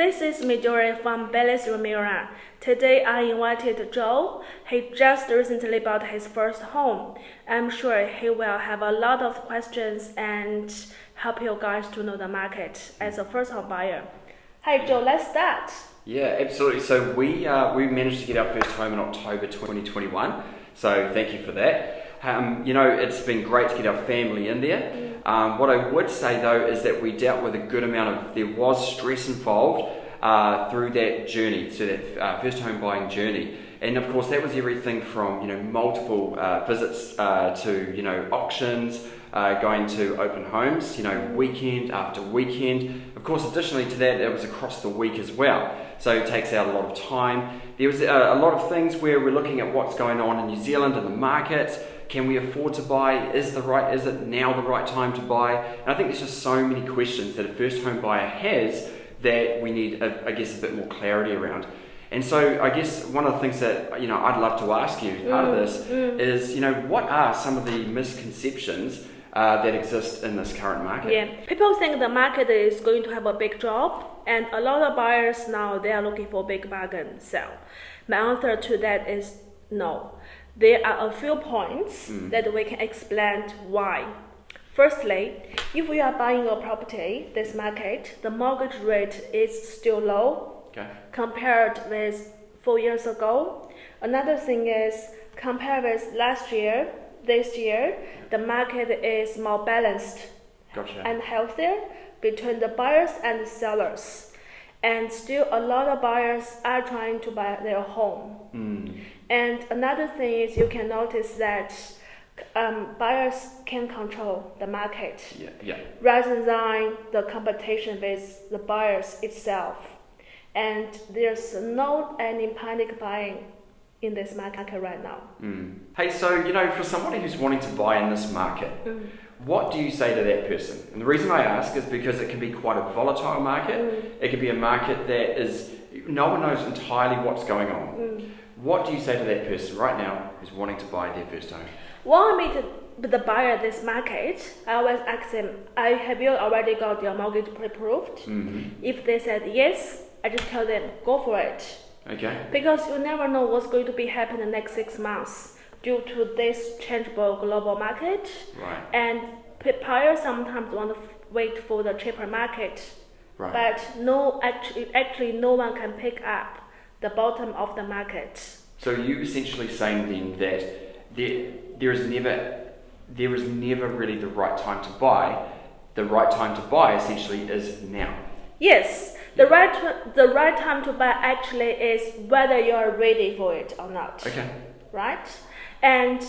This is Midori from Bellis Ramira. Today I invited Joe. He just recently bought his first home. I'm sure he will have a lot of questions and help you guys to know the market as a first home buyer. Hi Joe, let's start. Yeah, absolutely. So we managed to get our first home in October 2021. So thank you for that. It's been great to get our family in there. What I would say though is that we dealt with a good amount of, there was stress involved through that journey, so that first home buying journey. And of course that was everything from, multiple visits to, auctions, going to open homes, weekend after weekend. Of course, additionally to that, it was across the week as well. So it takes out a lot of time. There was a lot of things where we're looking at what's going on in New Zealand and the market. Can we afford to buy? Is it now the right time to buy? And I think there's just so many questions that a first home buyer has that we need, a bit more clarity around. And so I guess one of the things that, I'd love to ask you part of this is, what are some of the misconceptions that exist in this current market? Yeah, people think the market is going to have a big drop, and a lot of buyers now, they are looking for big bargain sale. My answer to that is no. There are a few points that we can explain why. Firstly, if we are buying a property, this market, the mortgage rate is still low compared with 4 years ago. Another thing is, compared with last year, this year, the market is more balanced and healthier between the buyers and the sellers. And still a lot of buyers are trying to buy their home. And another thing is you can notice that buyers can control the market rather than the competition with the buyers itself. And there's no any panic buying in this market right now. Hey, so, for somebody who's wanting to buy in this market, what do you say to that person? And the reason I ask is because it can be quite a volatile market. It can be a market that is, no one knows entirely what's going on. What do you say to that person right now who's wanting to buy their first home? When I meet the buyer of this market, I always ask them, have you already got your mortgage pre-approved? If they said yes, I just tell them, go for it. Okay. Because you never know what's going to be happening in the next 6 months due to this changeable global market. Right. And buyers sometimes want to wait for the cheaper market. Right. But actually no one can pick up the bottom of the market. So you essentially saying then that there is never really the right time to buy. The right time to buy essentially is now. Yes. The right time to buy actually is whether you are ready for it or not. Okay. Right? And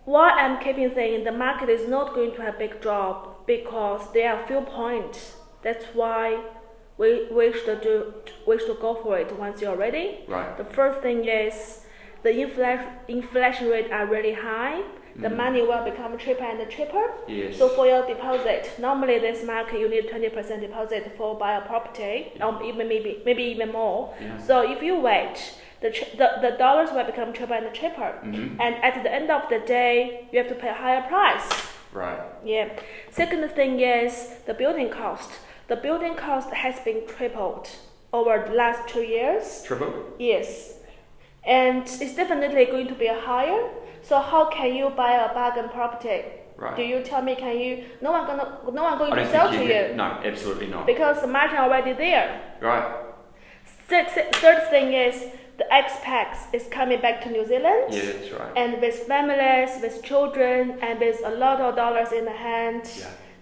what I'm keeping saying, the market is not going to have big drop because there are few points. That's why we should go for it once you're ready. Right. The first thing is the inflation rate are really high. The money will become cheaper and cheaper. Yes. So for your deposit, normally this market you need 20% deposit for buy a property, or even maybe even more. Yeah. So if you wait, the dollars will become cheaper and cheaper. And at the end of the day, you have to pay a higher price. Right. Yeah. Second thing is the building cost. The building cost has been tripled over the last 2 years. Tripled? Yes. And it's definitely going to be higher. So how can you buy a bargain property? Right. Do you tell me, no one going to sell to you? No, absolutely not. Because the margin already there. Right. Third thing is the expats is coming back to New Zealand. Yeah, that's right. And with families, with children, and with a lot of dollars in the hand,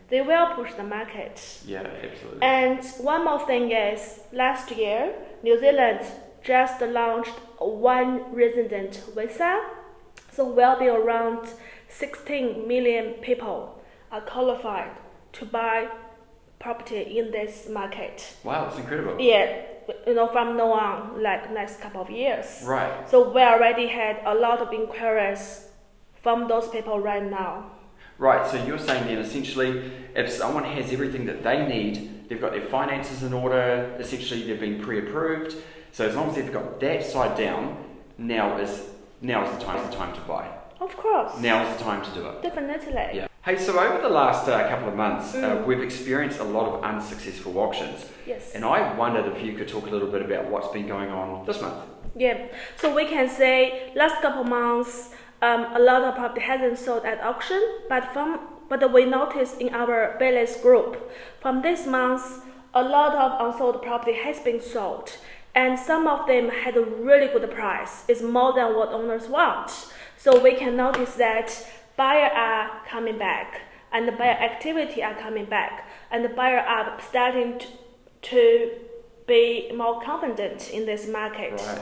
they will push the market. Yeah, absolutely. And one more thing is, last year, New Zealand just launched one resident visa. So will be around 16 million people are qualified to buy property in this market. Wow, that's incredible. Yeah, from now on, like next couple of years. Right. So we already had a lot of inquiries from those people right now. Right, so you're saying then essentially if someone has everything that they need, they've got their finances in order, essentially they've been pre-approved, so as long as they've got that side down, now is the time to buy. Of course. Now is the time to do it. Definitely. Yeah. Hey, so over the last couple of months, we've experienced a lot of unsuccessful auctions. Yes. And I wondered if you could talk a little bit about what's been going on this month. Yeah, so we can say last couple months, a lot of property hasn't sold at auction, but we noticed in our Baylis group, from this month, a lot of unsold property has been sold, and some of them had a really good price. It's more than what owners want. So we can notice that buyers are coming back, and the buyer activity are coming back, and the buyers are starting to be more confident in this market. Right.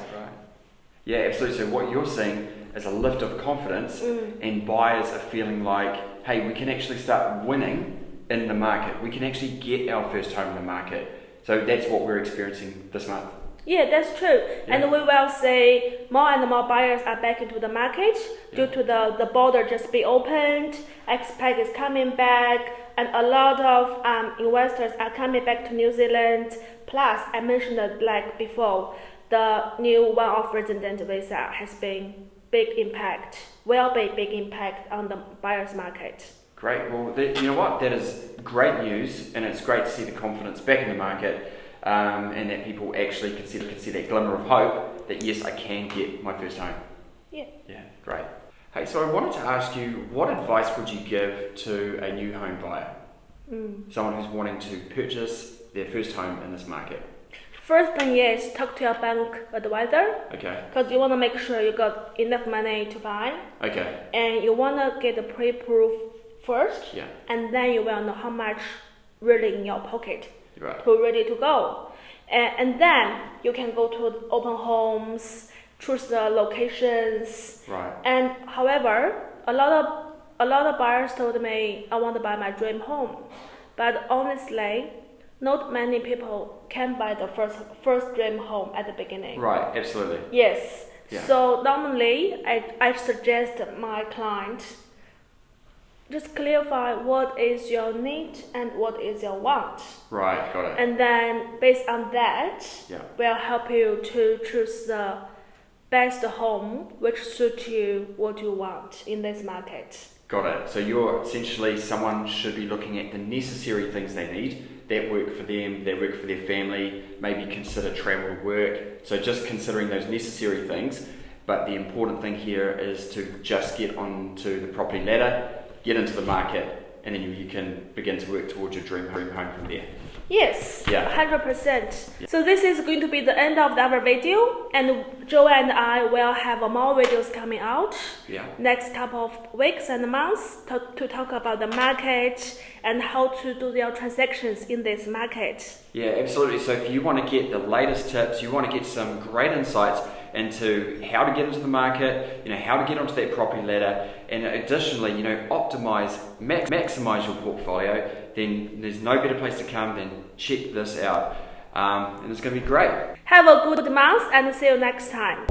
Yeah, absolutely. So what you're seeing is a lift of confidence, and buyers are feeling like, hey, we can actually start winning in the market. We can actually get our first home in the market. So that's what we're experiencing this month. Yeah, that's true. Yeah. And we will say more and more buyers are back into the market due to the border just be opened, expat is coming back, and a lot of investors are coming back to New Zealand. Plus, I mentioned that like before, the new one-off resident visa has been big impact on the buyer's market. Great. Well, you know what? That is great news, and it's great to see the confidence back in the market, and that people actually can see that glimmer of hope that yes, I can get my first home. Yeah. Yeah. Great. Hey, so I wanted to ask you, what advice would you give to a new home buyer, someone who's wanting to purchase their first home in this market? First thing is talk to your bank advisor. Okay. Because you want to make sure you got enough money to buy. Okay. And you want to get the pre-proof first. Yeah. And then you will know how much really in your pocket right. to ready to go. And then you can go to open homes, choose the locations. Right. And however, a lot of buyers told me, I want to buy my dream home. But honestly, not many people can buy the first dream home at the beginning. Right, absolutely. Yes. Yeah. So normally, I suggest my client just clarify what is your need and what is your want. Right, got it. And then based on that, we'll help you to choose the best home which suits you what you want in this market. Got it. So you're essentially someone should be looking at the necessary things they need that work for them, that work for their family, maybe consider travel, work. So just considering those necessary things. But the important thing here is to just get onto the property ladder, get into the market, and then you can begin to work towards your dream home from there. Yes, yeah. 100%. Yeah. So this is going to be the end of our video, and Joe and I will have more videos coming out next couple of weeks and months to talk about the market and how to do your transactions in this market. Yeah, absolutely. So if you want to get the latest tips, you want to get some great insights into how to get into the market, how to get onto that property ladder, and additionally, maximize your portfolio, then there's no better place to come than check this out. And it's going to be great. Have a good month and see you next time.